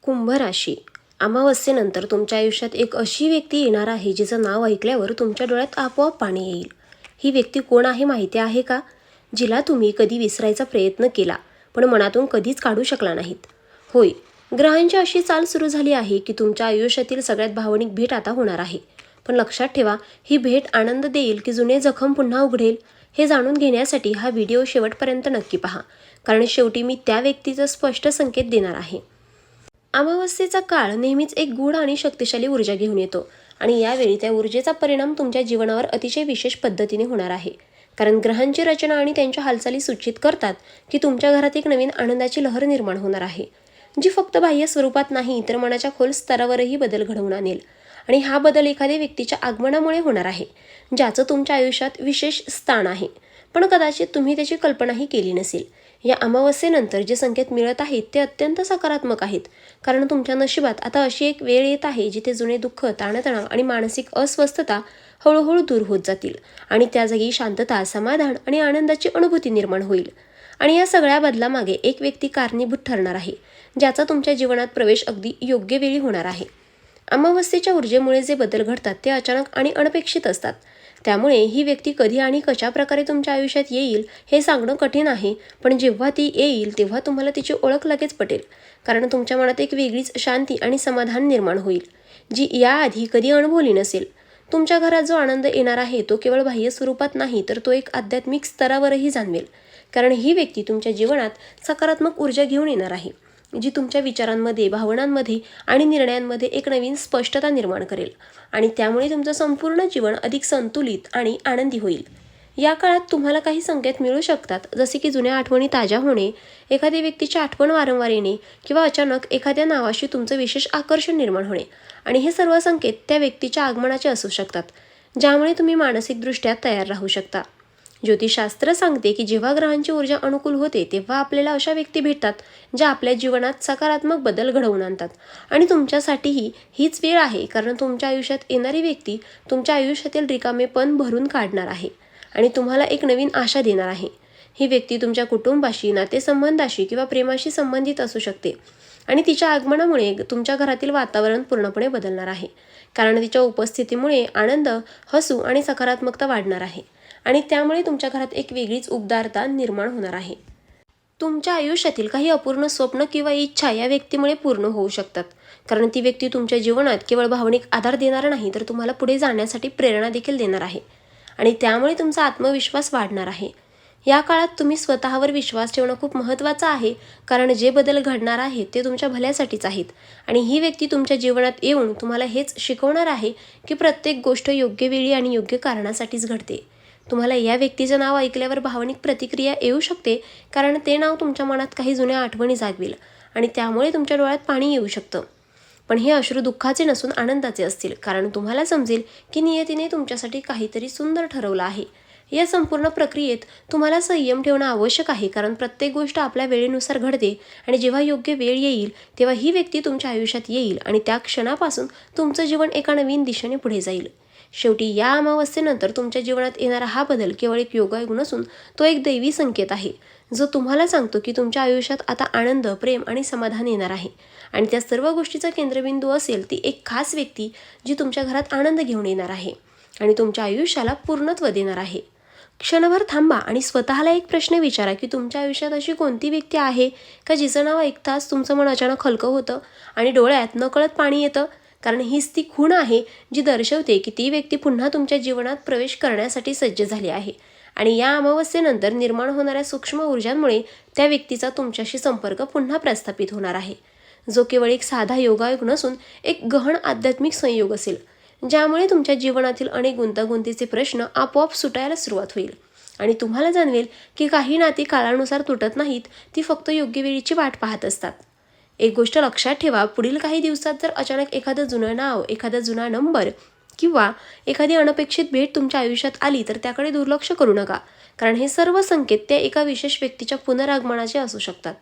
कुंभ राशी. अमावस्येनंतर तुमच्या आयुष्यात एक अशी व्यक्ती येणार आहे जिचं नाव ऐकल्यावर तुमच्या डोळ्यात आपोआप पाणी येईल. ही व्यक्ती कोण आहे माहिती आहे का? जिला तुम्ही कधी विसरायचा प्रयत्न केला पण मनातून कधीच काढू शकला नाहीत. होय, ग्रहांची अशी चाल सुरू झाली आहे की तुमच्या आयुष्यातील सगळ्यात भावनिक भेट आता होणार आहे. पण लक्षात ठेवा, ही भेट आनंद देईल की जुने जखम पुन्हा उघडेल हे जाणून घेण्यासाठी हा व्हिडिओ शेवटपर्यंत नक्की पहा, कारण शेवटी मी त्या व्यक्तीचा स्पष्ट संकेत देणार आहे. अमावस्येचा काळ नेहमीच एक गूढ आणि शक्तिशाली ऊर्जा घेऊन येतो आणि यावेळी त्या ऊर्जेचा परिणाम तुमच्या जीवनावर अतिशय विशेष पद्धतीने होणार आहे. कारण ग्रहांची रचना आणि त्यांच्या हालचाली सूचित करतात की तुमच्या घरात एक नवीन आनंदाची लहर निर्माण होणार आहे, जी फक्त बाह्य स्वरूपात नाही तर मनाच्या खोल स्तरावरही बदल घडवून आणेल. आणि हा बदल एखाद्या व्यक्तीच्या आगमनामुळे होणार आहे, ज्याचं तुमच्या आयुष्यात विशेष स्थान आहे, पण कदाचित तुम्ही त्याची कल्पनाही केली नसेल. या अमावस्येनंतर जे संकेत मिळत आहेत ते अत्यंत सकारात्मक आहेत, कारण तुमच्या नशिबात आता अशी एक वेळ येत आहे जिथे जुने दुःख, ताणतणाव आणि मानसिक अस्वस्थता हळूहळू दूर होत जातील आणि त्या जागी शांतता, समाधान आणि आनंदाची अनुभूती निर्माण होईल. आणि या सगळ्या बदलामागे एक व्यक्ती कारणीभूत ठरणार आहे, ज्याचा तुमच्या जीवनात प्रवेश अगदी योग्य वेळी होणार आहे. अमावस्येच्या ऊर्जेमुळे जे बदल घडतात ते अचानक आणि अनपेक्षित असतात. त्यामुळे ही व्यक्ती कधी आणि कशा प्रकारे तुमच्या आयुष्यात येईल हे सांगणं कठीण आहे, पण जेव्हा ती येईल तेव्हा तुम्हाला तिची ओळख लगेच पटेल, कारण तुमच्या मनात एक वेगळीच शांती आणि समाधान निर्माण होईल, जी याआधी कधी अनुभवली नसेल. तुमच्या घरात जो आनंद येणार आहे तो केवळ बाह्य स्वरूपात नाही, तर तो एक आध्यात्मिक स्तरावरही जाणवेल, कारण ही व्यक्ती तुमच्या जीवनात सकारात्मक ऊर्जा घेऊन येणार आहे, जी तुमच्या विचारांमध्ये, भावनांमध्ये आणि निर्णयांमध्ये एक नवीन स्पष्टता निर्माण करेल आणि त्यामुळे तुमचं संपूर्ण जीवन अधिक संतुलित आणि आनंदी होईल. या काळात तुम्हाला काही संकेत मिळू शकतात, जसे की जुन्या आठवणी ताज्या होणे, एखाद्या व्यक्तीची आठवण वारंवार येणे किंवा अचानक एखाद्या नावाशी तुमचं विशेष आकर्षण निर्माण होणे. आणि हे सर्व संकेत त्या व्यक्तीच्या आगमनाचे असू शकतात, ज्यामुळे तुम्ही मानसिकदृष्ट्या तयार राहू शकता. ज्योतिषशास्त्र सांगते की जेव्हा ग्रहांची ऊर्जा अनुकूल होते तेव्हा आपल्याला अशा व्यक्ती भेटतात ज्या आपल्या जीवनात सकारात्मक बदल घडवून आणतात. आणि तुमच्यासाठीही हीच वेळ आहे, कारण तुमच्या आयुष्यात येणारी व्यक्ती तुमच्या आयुष्यातील रिकामेपण भरून काढणार आहे आणि तुम्हाला एक नवीन आशा देणार आहे. ही व्यक्ती तुमच्या कुटुंबाशी, नातेसंबंधाशी किंवा प्रेमाशी संबंधित असू शकते आणि तिच्या आगमनामुळे तुमच्या घरातील वातावरण पूर्णपणे बदलणार आहे, कारण तिच्या उपस्थितीमुळे आनंद, हसू आणि सकारात्मकता वाढणार आहे आणि त्यामुळे तुमच्या घरात एक वेगळीच उबदारता निर्माण होणार आहे. तुमच्या आयुष्यातील काही अपूर्ण स्वप्न किंवा इच्छा या व्यक्तीमुळे पूर्ण होऊ शकतात, कारण ती व्यक्ती तुमच्या जीवनात केवळ भावनिक आधार देणार नाही, तर तुम्हाला पुढे जाण्यासाठी प्रेरणा देखील देणार आहे आणि त्यामुळे तुमचा आत्मविश्वास वाढणार आहे. या काळात तुम्ही स्वतःवर विश्वास ठेवणं खूप महत्त्वाचं आहे, कारण जे बदल घडणार आहेत ते तुमच्या भल्यासाठीच आहेत आणि ही व्यक्ती तुमच्या जीवनात येऊन तुम्हाला हेच शिकवणार आहे की प्रत्येक गोष्ट योग्य वेळी आणि योग्य कारणासाठीच घडते. तुम्हाला या व्यक्तीचं नाव ऐकल्यावर भावनिक प्रतिक्रिया येऊ शकते, कारण ते नाव तुमच्या मनात काही जुन्या आठवणी जागवेल आणि त्यामुळे तुमच्या डोळ्यात पाणी येऊ शकतं. पण हे अश्रू दुःखाचे नसून आनंदाचे असतील, कारण तुम्हाला समजेल की नियतीने तुमच्यासाठी काहीतरी सुंदर ठरवलं आहे. या संपूर्ण प्रक्रियेत तुम्हाला संयम ठेवणं आवश्यक आहे, कारण प्रत्येक गोष्ट आपल्या वेळेनुसार घडते आणि जेव्हा योग्य वेळ येईल तेव्हा ही व्यक्ती तुमच्या आयुष्यात येईल आणि त्या क्षणापासून तुमचं जीवन एका नवीन दिशेने पुढे जाईल. शेवटी या अमावस्येनंतर तुमच्या जीवनात येणारा हा बदल केवळ एक योगायोग नसून तो एक दैवी संकेत आहे, जो तुम्हाला सांगतो की तुमच्या आयुष्यात आता आनंद, प्रेम आणि समाधान येणार आहे. आणि त्या सर्व गोष्टीचा केंद्रबिंदू असेल ती एक खास व्यक्ती, जी तुमच्या घरात आनंद घेऊन येणार आहे आणि तुमच्या आयुष्याला पूर्णत्व देणार आहे. क्षणभर थांबा आणि स्वतःला एक प्रश्न विचारा की तुमच्या आयुष्यात अशी कोणती व्यक्ती आहे का जिचं नाव ऐकताच तुमचं मन अचानक हलकं होतं आणि डोळ्यात नकळत पाणी येतं, कारण हीच ती खूण आहे जी दर्शवते की ती व्यक्ती पुन्हा तुमच्या जीवनात प्रवेश करण्यासाठी सज्ज झाली आहे. आणि या अमावस्येनंतर निर्माण होणाऱ्या सूक्ष्म ऊर्जांमुळे त्या व्यक्तीचा तुमच्याशी संपर्क पुन्हा प्रस्थापित होणार आहे, जो केवळ एक साधा योगायोग नसून एक गहन आध्यात्मिक संयोग असेल, ज्यामुळे तुमच्या जीवनातील अनेक गुंतागुंतीचे प्रश्न आपोआप सुटायला सुरुवात होईल आणि तुम्हाला जाणवेल की काही नाती काळानुसार तुटत नाहीत, ती फक्त योग्य वेळीची वाट पाहत असतात. एक गोष्ट लक्षात ठेवा, पुढील काही दिवसात जर अचानक एखादं जुनं नाव, एखादा जुना नंबर किंवा एखादी अनपेक्षित भेट तुमच्या आयुष्यात आली तर त्याकडे दुर्लक्ष करू नका, कारण हे सर्व संकेत त्या एका विशेष व्यक्तीच्या पुनरागमनाचे असू शकतात,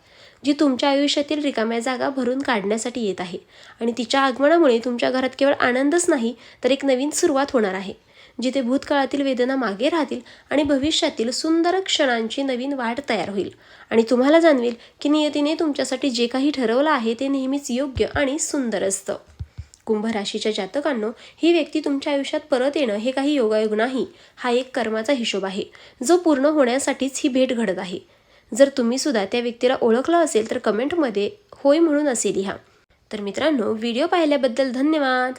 जी तुमच्या आयुष्यातील रिकाम्या जागा भरून काढण्यासाठी येत आहे आणि तिच्या आगमनामुळे तुमच्या घरात केवळ आनंदच नाही तर एक नवीन सुरुवात होणार आहे, जिथे भूतकाळातील वेदना मागे राहतील आणि भविष्यातील सुंदर क्षणांची नवीन वाट तयार होईल आणि तुम्हाला जाणवेल की नियतीने तुमच्यासाठी जे काही ठरवलं आहे ते नेहमीच योग्य आणि सुंदर असतं. कुंभ राशीच्या जातकांनो, ही व्यक्ती तुमच्या आयुष्यात परत येणं हे काही योगायोग नाही, हा एक कर्माचा हिशोब आहे जो पूर्ण होण्यासाठीच ही भेट घडत आहे. जर तुम्ही सुद्धा त्या व्यक्तीला ओळखलं असेल तर कमेंटमध्ये होय म्हणून असे लिहा. तर मित्रांनो, व्हिडिओ पाहिल्याबद्दल धन्यवाद.